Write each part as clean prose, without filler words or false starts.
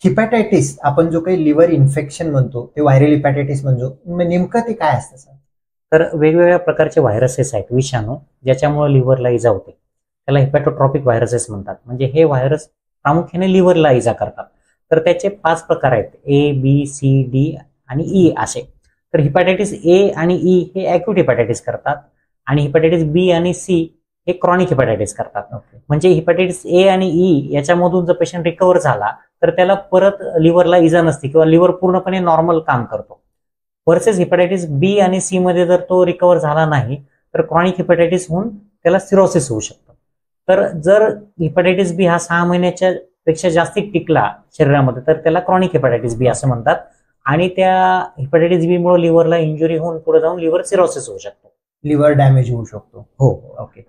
Hepatitis आपण जो काही लिव्हर इन्फेक्शन म्हणतो ते व्हायरल हिपॅटायटिस म्हणतो, नेमकं ते काय असतं सर? तर वेगवेगळ्या प्रकारचे व्हायरसेस आहेत विषाणू ज्याच्यामुळे लिव्हरला इजा होते, त्याला हिपॅटोट्रॉपिक व्हायरसेस म्हणतात. म्हणजे हे व्हायरस प्रामुख्याने लिव्हरला इजा करतात. तर त्याचे 5 प्रकार आहेत, ए, बी, सी, डी आणि ई असे. तर हिपॅटायटिस ए आणि ई हे ॲक्यूट हिपॅटायटिस करतात आणि हिपॅटायटिस बी आणि सी हे क्रॉनिक हिपॅटायटिस करतात. म्हणजे हिपॅटायटिस ए आणि ई याच्यामधून जर पेशंट रिकव्हर झाला तर त्याला परत लिव्हरला इजा नसते किंवा लिव्हर पूर्णपणे नॉर्मल काम करतो. वर्सेस हिपॅटायटिस बी आणि सी मध्ये जर तो रिकव्हर झाला नाही तर क्रॉनिक हिपॅटायटिस होऊन त्याला सिरोसिस होऊ शकतं. तर जर हिपॅटायटिस बी हा 6 महिन्याच्या पेक्षा जास्ती टिकला शरीरामध्ये तर त्याला क्रॉनिक हिपॅटायटिस बी असं म्हणतात आणि त्या हिपॅटायटिस बी मुळे लिव्हरला इंजुरी होऊन पुढे जाऊन लिव्हर सिरोसिस होऊ शकतो, लिव्हर डॅमेज होऊ शकतो. हो. ओके.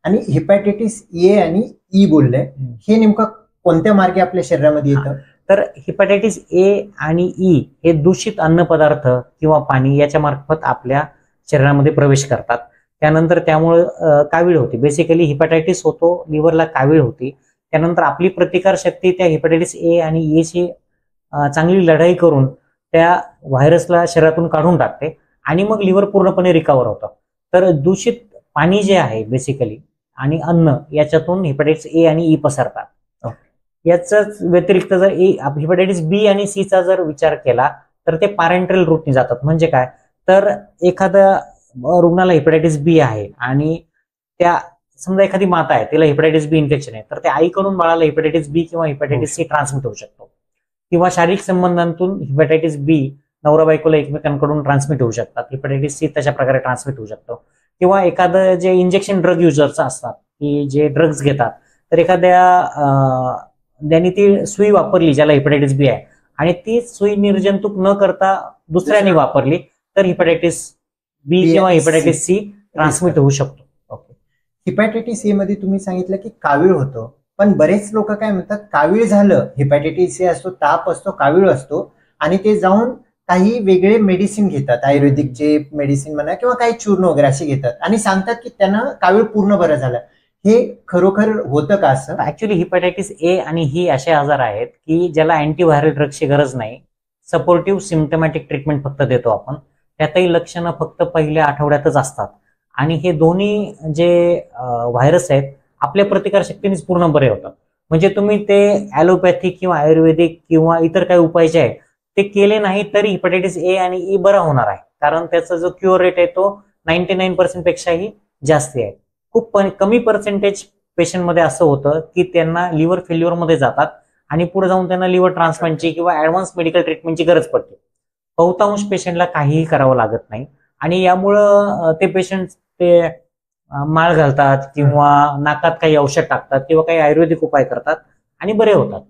आणि हिपॅटायटिस ए आणि ई बोलले, हे नेमकं कोणत्या मार्गे आपल्या शरीरामध्ये येतं? तर हिपॅटायटिस ए आणि ई हे दूषित अन्नपदार्थ किंवा पाणी याच्या मार्फत आपल्या शरीरामध्ये प्रवेश करतात. त्यानंतर त्यामुळे कावीळ होते. बेसिकली हिपॅटायटिस होतो, लिव्हरला कावीळ होती. त्यानंतर आपली प्रतिकारशक्ती त्या हिपॅटायटिस ए आणि ई ची चांगली लढाई करून त्या व्हायरसला शरीरातून काढून टाकते आणि मग लिव्हर पूर्णपणे रिकव्हर होतं. तर दूषित पाणी जे आहे बेसिकली आणि अन्न याच्यातून हिपॅटायटिस ए आणि ई पसरतात. याचाच व्यतिरिक्त जर हिपॅटायटिस बी आणि सी चा जर विचार केला तर ते पॅरेंटल रूटने जातात. म्हणजे काय, तर एखाद्या रुग्णाला हिपॅटायटिस बी आहे आणि त्या समजा एखादी माता आहे तिला हिपॅटायटिस बी इन्फेक्शन आहे तर त्या आईकडून बाळाला हिपॅटायटिस बी किंवा हिपॅटायटिस सी ट्रान्समिट होऊ शकतो. किंवा शारीरिक संबंधांतून हिपॅटायटिस बी नवरा बायकोला एकमेकांकडून ट्रान्समिट होऊ शकतात. हिपॅटायटिस सी तशा प्रकारे ट्रान्समिट होऊ शकतो. किंवा एखादं जे इंजेक्शन ड्रग युजर्स असतात की जे ड्रग्ज घेतात तर एखाद्या त्यांनी ती सुई वापरली ज्याला हिपॅटायटिस बी आहे आणि ती सुई निर्जंतुक न करता दुसऱ्याने वापरली तर हिपॅटायटिस बी किंवा हिपॅटायटिस सी ट्रान्समिट होऊ शकतो. ओके. हिपॅटायटिस ए मध्ये तुम्ही सांगितलं की कावीळ होतं, पण बरेच लोक काय म्हणतात कावीळ झालं, हिपॅटायटिस ए असतो, ताप असतो, कावीळ असतो आणि ते जाऊन काही वेगळे मेडिसिन घेतात, आयुर्वेदिकचे मेडिसिन म्हणा किंवा काही चूर्ण वगैरे असे घेतात आणि सांगतात की त्यांना कावीळ पूर्ण बरं झालं. हे खरोखर होतं का असं? ऍक्च्युली हिपॅटायटिस ए आणि ही असे आजार आहेत की ज्याला अँटीव्हायरल ड्रग्सची गरज नाही. सपोर्टिव्ह सिम्पटमॅटिक ट्रीटमेंट फक्त देतो आपण. त्यातही लक्षणं फक्त पहिल्या आठवड्यातच असतात आणि हे दोन्ही जे व्हायरस आहेत आपल्या प्रतिकारशक्तीनेच पूर्ण बरे होतात. म्हणजे तुम्ही ते ॲलोपॅथिक किंवा आयुर्वेदिक किंवा इतर काही उपाय जे आहेत ते केले नाही तरी हिपॅटायटिस ए आणि ई बरा होणार आहे, कारण त्याचा जो क्युअर रेट आहे तो 99% पेक्षाही जास्त आहे. खूप कमी पर्सेंटेज पेशंटमध्ये असं होतं की त्यांना लिव्हर फेल्युअर मध्ये जातात आणि पुढे जाऊन त्यांना लिव्हर ट्रान्सप्लांटची किंवा ऍडव्हान्स मेडिकल ट्रीटमेंटची गरज पडते. बहुतांश पेशंटला काहीही करावं लागत नाही आणि यामुळं ते पेशंट ते माळ घालतात किंवा नाकात काही औषध टाकतात किंवा काही आयुर्वेदिक उपाय करतात आणि बरे होतात.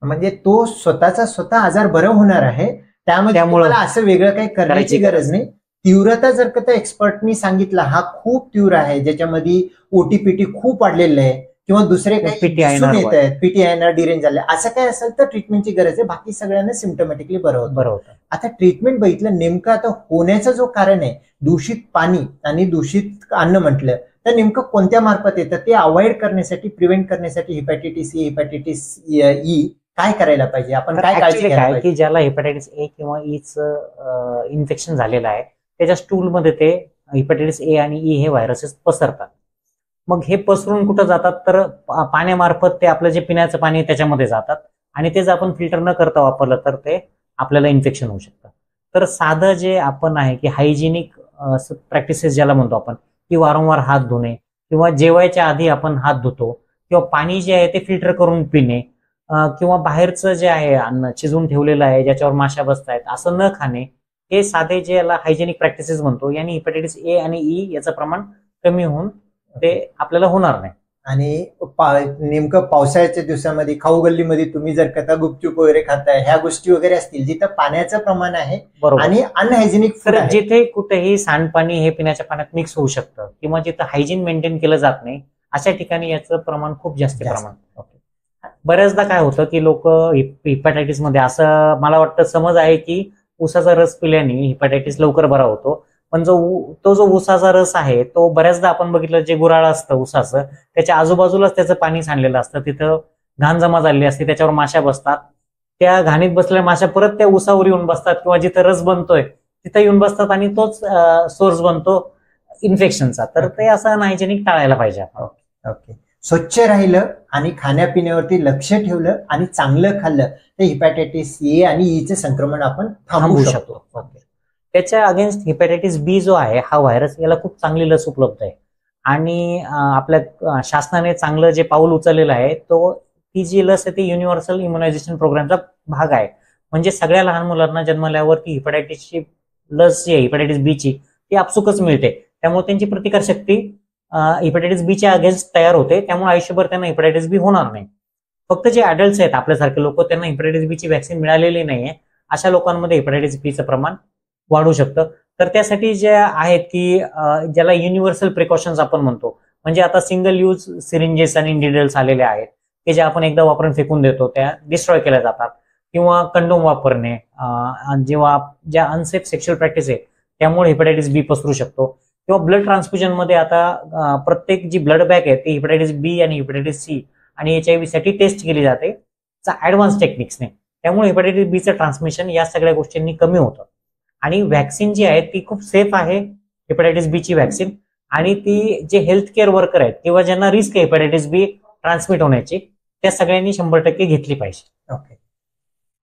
म्हणजे तो स्वतः आजार बरं होणार आहे, त्यामुळे असं वेगळं काही करण्याची गरज नाही. तीव्रता जर का त्या एक्सपर्टनी सांगितलं हा खूप तीव्र आहे, ज्याच्यामध्ये ओटीपीटी खूप वाढलेलं आहे किंवा दुसरे काही दिसून येत आहेत, पीटीआयआर डिरेंज झाले, असं काय असेल तर ट्रीटमेंटची गरज आहे. बाकी सगळ्यांना सिम्पटमॅटिकली बरं होतं. आता ट्रीटमेंट बघितलं नेमकं आता होण्याचं जो कारण आहे दूषित पाणी आणि दूषित अन्न म्हटलं तर नेमकं कोणत्या मार्फत येतं ते अवॉइड करण्यासाठी, प्रिव्हेंट करण्यासाठी हिपॅटायटिस ए, हिपॅटायटिस ई काय करायला पाहिजे, आपण काय काळजी घ्यायला पाहिजे? की ज्याला हिपॅटायटिस ए किंवा ईचं इन्फेक्शन झालेलं आहे त्याच्या स्टूलमध्ये ते हिपॅटायटिस ए आणि ई हे व्हायरसेस पसरतात. मग हे पसरून कुठं जातात तर पाण्यामार्फत ते आपलं जे पिण्याचं पाणी त्याच्यामध्ये जातात आणि तेच आपण फिल्टर न करता वापरलं तर ते आपल्याला इन्फेक्शन होऊ शकतं. तर साधं जे आपण आहे की हायजिनिक प्रॅक्टिसेस ज्याला म्हणतो आपण, की वारंवार हात धुणे किंवा जेवायच्या आधी आपण हात धुतो किंवा पाणी जे आहे ते फिल्टर करून पिणे किंवा बाहेरचं जे आहे अन्न शिजवून ठेवलेलं आहे ज्याच्यावर माशा बसतायत असं न खाणे, हे साधे जे याला हायजेनिक प्रॅक्टिसेस म्हणतो यांनी हिपॅटायटिस ए आणि ई याचं प्रमाण कमी होऊन ते आपल्याला होणार नाही. आणि नेमकं पावसाळ्याच्या दिवसामध्ये खाऊ गल्लीमध्ये तुम्ही जर का गुपचूप वगैरे खाताय, ह्या गोष्टी वगैरे असतील जिथं पाण्याचं प्रमाण आहे आणि अनहायजेनिक फूड, जिथे कुठेही सांडपाणी हे पिण्याच्या पाण्यात मिक्स होऊ शकतं किंवा जिथं हायजीन मेंटेन केलं जात नाही अशा ठिकाणी याचं प्रमाण खूप जास्त प्रमाण. बऱ्याचदा काय होतं की लोक हिपॅटायटिस मध्ये असं मला वाटतं समज आहे की ऊसाचा रस पिल्याने हिपॅटायटिस लवकर बरा होतो, पण जो ऊसाचा रस आहे तो बऱ्याचदा आपण बघितलं जे गुऱ्हाळ असतं ऊसाचं त्याच्या आजूबाजूलाच त्याचं पाणी सांडलेलं असतं, तिथं घाण जमा झालेली असते, त्याच्यावर माशा बसतात. त्या घाणीत बसलेल्या माशा परत त्या उसावर येऊन बसतात किंवा जिथं रस बनतोय तिथं येऊन बसतात आणि तोच सोर्स बनतो इन्फेक्शनचा. तर ते असं अनहायजेनिक टाळायला पाहिजे आपण. ओके. स्वच्छ राहिलं आणि खाण्यापिण्यावरती लक्ष ठेवलं आणि चांगलं खाल्लं तर हिपॅटायटिस ए आणि ईचं संक्रमण आपण थांबवू शकतो. त्याच्या अगेन्स्ट हिपॅटायटिस बी जो आहे हा व्हायरस, याला खूप चांगली लस उपलब्ध आहे आणि आपल्या शासनाने चांगलं जे पाऊल उचललेलं आहे ती जी लस आहे ती युनिव्हर्सल इम्युनायझेशन प्रोग्रामचा भाग आहे. म्हणजे सगळ्या लहान मुलांना जन्मल्यावर ती हिपॅटायटिसची लस जी आहे हिपॅटायटिस बी ची ती आपसुकच मिळते. त्यामुळे त्यांची प्रतिकारशक्ती हिपॅटायटिस बी च्या अगेन्स्ट तयार होते. त्यामुळे आयुष्यभर त्यांना हिपॅटायटिस बी होणार नाही. फक्त जे अडल्ट आहेत आपल्यासारखे लोक, त्यांना हिपॅटायटिस बी ची व्हॅक्सिन मिळालेली नाहीये, अशा लोकांमध्ये हिपॅटायटिस बी चं प्रमाण वाढू शकतं. तर त्यासाठी जे आहेत की ज्याला युनिव्हर्सल प्रिकॉशन्स आपण म्हणतो, म्हणजे आता सिंगल यूज सिरिंजेस आणि निडल्स आलेले आहेत की जे आपण एकदा वापरून फेकून देतो, त्या डिस्ट्रॉय केल्या जातात. किंवा कंडोम वापरणे, जेव्हा ज्या अनसेफ सेक्शुअल प्रॅक्टिस आहे त्यामुळे हिपॅटायटिस बी पसरू शकतो. किंवा ब्लड ट्रान्सफ्युजन मध्ये आता प्रत्येक जी ब्लड बँक आहे ती हिपॅटायटिस बी आणि हिपॅटायटिस सी आणि HIV साठी टेस्ट केली जाते ऍडव्हान्स टेक्निक्सने. त्यामुळे हिपॅटायटिस बीचं ट्रान्समिशन या सगळ्या गोष्टींनी कमी होतं. आणि व्हॅक्सिन जी आहे ती खूप सेफ आहे हिपॅटायटिस बी ची व्हॅक्सिन. आणि ती जे हेल्थ केअर वर्कर आहेत किंवा ज्यांना रिस्क आहे हिपॅटायटिस बी ट्रान्समिट होण्याची, त्या सगळ्यांनी 100% घेतली पाहिजे. ओके.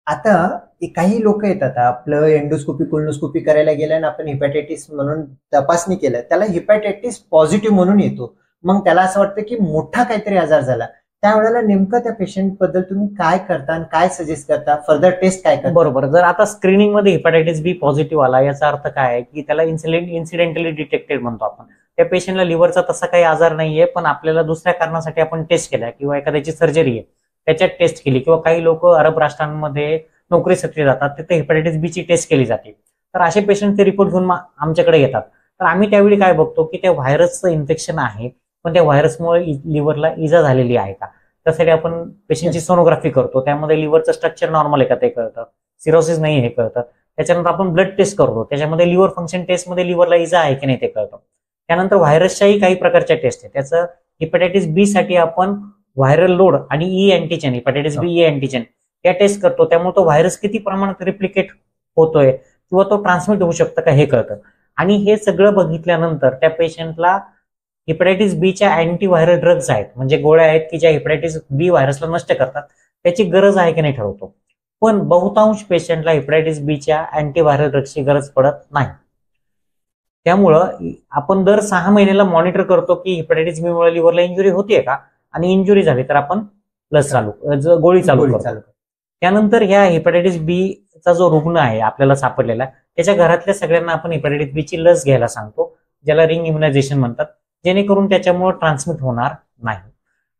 आता काही लोक येतात, आपलं एंडोस्कोपी कोलोनोस्कोपी करायला गेलं आणि आपण हिपॅटायटिस म्हणून तपासणी केलं, त्याला हिपॅटायटिस पॉझिटिव्ह म्हणून येतो. मग त्याला असं वाटतं की मोठा काहीतरी आजार झाला. त्यावेळेला नेमकं त्या पेशंट बद्दल तुम्ही काय करता आणि काय सजेस्ट करता, फर्दर टेस्ट काय करता? बरोबर. जर आता स्क्रीनिंग मध्ये हिपॅटायटिस बी पॉझिटिव्ह आला, याचा अर्थ काय आहे की त्याला इन्सिडेंटली डिटेक्टेड म्हणतो आपण. त्या पेशंटला लिव्हरचा तसा काही आजार नाहीये, पण आपल्याला दुसऱ्या कारणासाठी आपण टेस्ट केला किंवा एखाद्याची सर्जरी आहे त्याच्यात टेस्ट केली, किंवा काही लोक अरब राष्ट्रांमध्ये नोकरीसाठी जातात तिथे हिपॅटायटिस बी ची टेस्ट केली जाते. तर असे पेशंट ते रिपोर्ट घेऊन आमच्याकडे येतात. तर आम्ही त्यावेळी काय बघतो की त्या व्हायरसचं इन्फेक्शन आहे, पण त्या व्हायरसमुळे लिव्हरला इजा झालेली आहे का, त्यासाठी आपण पेशंटची सोनोग्राफी करतो. त्यामध्ये लिव्हरचं स्ट्रक्चर नॉर्मल आहे का ते कळतं, सिरोसिस नाही हे कळतं. त्याच्यानंतर आपण ब्लड टेस्ट करतो, त्याच्यामध्ये लिव्हर फंक्शन टेस्टमध्ये लिव्हरला इजा आहे की नाही ते कळतं. त्यानंतर व्हायरसच्याही काही प्रकारच्या टेस्ट आहे. त्याचं हिपॅटायटिस बी साठी आपण व्हायरल लोड आणि E antigen, hepatitis B E antigen या टेस्ट करतो. त्यामुळे तो व्हायरस किती प्रमाणात रिप्लिकेट होतोय किंवा तो ट्रान्समिट होऊ शकतं का हे कळतं. आणि हे सगळं बघितल्यानंतर त्या पेशंटला हिपॅटायटिस बीच्या अँटीव्हायरल ड्रग्ज आहेत, म्हणजे गोळ्या आहेत की ज्या हिपॅटायटिस बी व्हायरसला नष्ट करतात, त्याची गरज आहे की नाही ठरवतो. पण बहुतांश पेशंटला हिपॅटायटिस बीच्या अँटीव्हायरल ड्रग्सची गरज पडत नाही. त्यामुळं आपण दर 6 महिन्याला मॉनिटर करतो की हिपॅटायटिस बी मुळे लिव्हरला इंजुरी होतीये का, आणि इंजुरी झाली तर आपण गोळी चालू करतो. त्यानंतर ह्या हिपॅटायटिस बी चा जो रुग्ण आहे आपल्याला सापडलेला, त्याच्या घरातल्या सगळ्यांना आपण हिपॅटायटिस बी ची लस घ्यायला सांगतो, ज्याला रिंग इम्युनायझेशन म्हणतात, जेणेकरून त्याच्यामुळे ट्रान्समिट होणार नाही.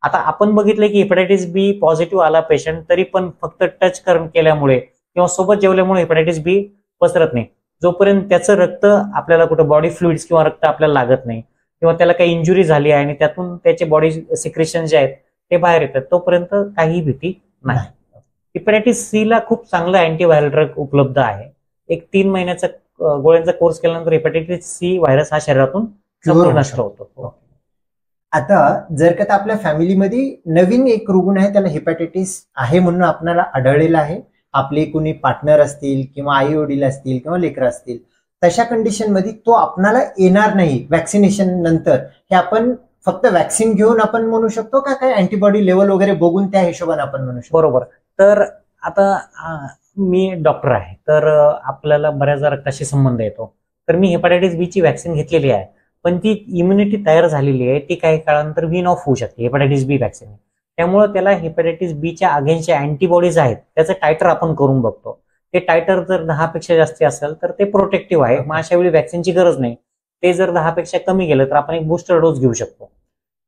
आता आपण बघितलं की हिपॅटायटिस बी पॉझिटिव्ह आला पेशंट, तरी पण फक्त टच केल्यामुळे किंवा सोबत जेवल्यामुळे हिपॅटायटिस बी पसरत नाही. जोपर्यंत त्याचं रक्त आपल्याला कुठं बॉडी फ्लुइड्स किंवा रक्त आपल्याला लागत नाही किंवा त्याला काही इंजुरी झाली आहे आणि त्यातून त्याचे बॉडी सिक्रेशन जे आहेत ते बाहेर येतात, तोपर्यंत काही भीती नाही. हिपॅटायटिस सी ला खूप चांगला अँटीव्हायरल ड्रग उपलब्ध आहे. एक 3 महिन्याचा गोळ्यांचा कोर्स केल्यानंतर हिपॅटायटिस सी व्हायरस हा शरीरातून नष्ट होतो. आता जर का आपल्या फॅमिलीमध्ये नवीन एक रुग्ण आहे, त्याला हिपॅटायटिस आहे म्हणून आपल्याला आढळलेला आहे, आपले कोणी पार्टनर असतील किंवा आई वडील असतील किंवा लेकरं असतील, तशा कंडिशन मध्ये तो आपणाला येणार नाही व्हॅक्सिनेशन नंतर, हे आपण फक्त व्हॅक्सिन घेऊन आपण म्हणू शकतो का, काय अँटीबॉडी लेवल वगैरे बघून त्या हिशोबाने आपण म्हणू शकतो? बरोबर. तर आता मी डॉक्टर आहे, तर आपल्याला बऱ्याचदा रक्ताशी संबंध येतो. तर मी हिपॅटायटिस बी ची व्हॅक्सिन घेतलेली आहे, पण ती इम्युनिटी तयार झालेली आहे, ती काही काळानंतर विन ऑफ होऊ शकते हिपॅटायटिस बी व्हॅक्सिन. त्यामुळे त्याला हिपॅटायटिस बीच्या अगेन्स्ट अँटीबॉडीज आहेत त्याचं टायटर आपण करून बघतो. ते टायटर जर 10 पेक्षा जास्त असेल तर ते प्रोटेक्टिव्ह आहे, मग अशा वेळी व्हॅक्सिनची गरज नाही. ते जर 10 पेक्षा कमी गेलं तर आपण एक बूस्टर डोस घेऊ शकतो.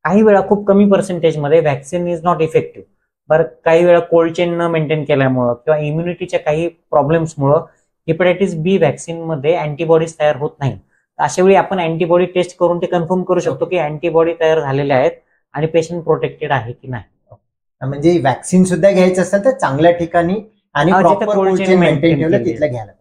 काही वेळा खूप कमी पर्सेंटेजमध्ये व्हॅक्सिन इज नॉट इफेक्टिव्ह. बरं, काही वेळा कोल्ड चेन न मेंटेन केल्यामुळं किंवा इम्युनिटीच्या काही प्रॉब्लेम्समुळं हिपॅटायटिस बी व्हॅक्सिन मध्ये अँटीबॉडीज तयार होत नाही. अशा वेळी आपण अँटीबॉडी टेस्ट करून ते कन्फर्म करू शकतो की अँटीबॉडी तयार झालेल्या आहेत आणि पेशंट प्रोटेक्टेड आहे की नाही. म्हणजे व्हॅक्सिन सुद्धा घ्यायचं असेल तर चांगल्या ठिकाणी आणि प्रॉपर कोल्ड चेन मेंटेन ठेवलं तिथलं घ्यायला.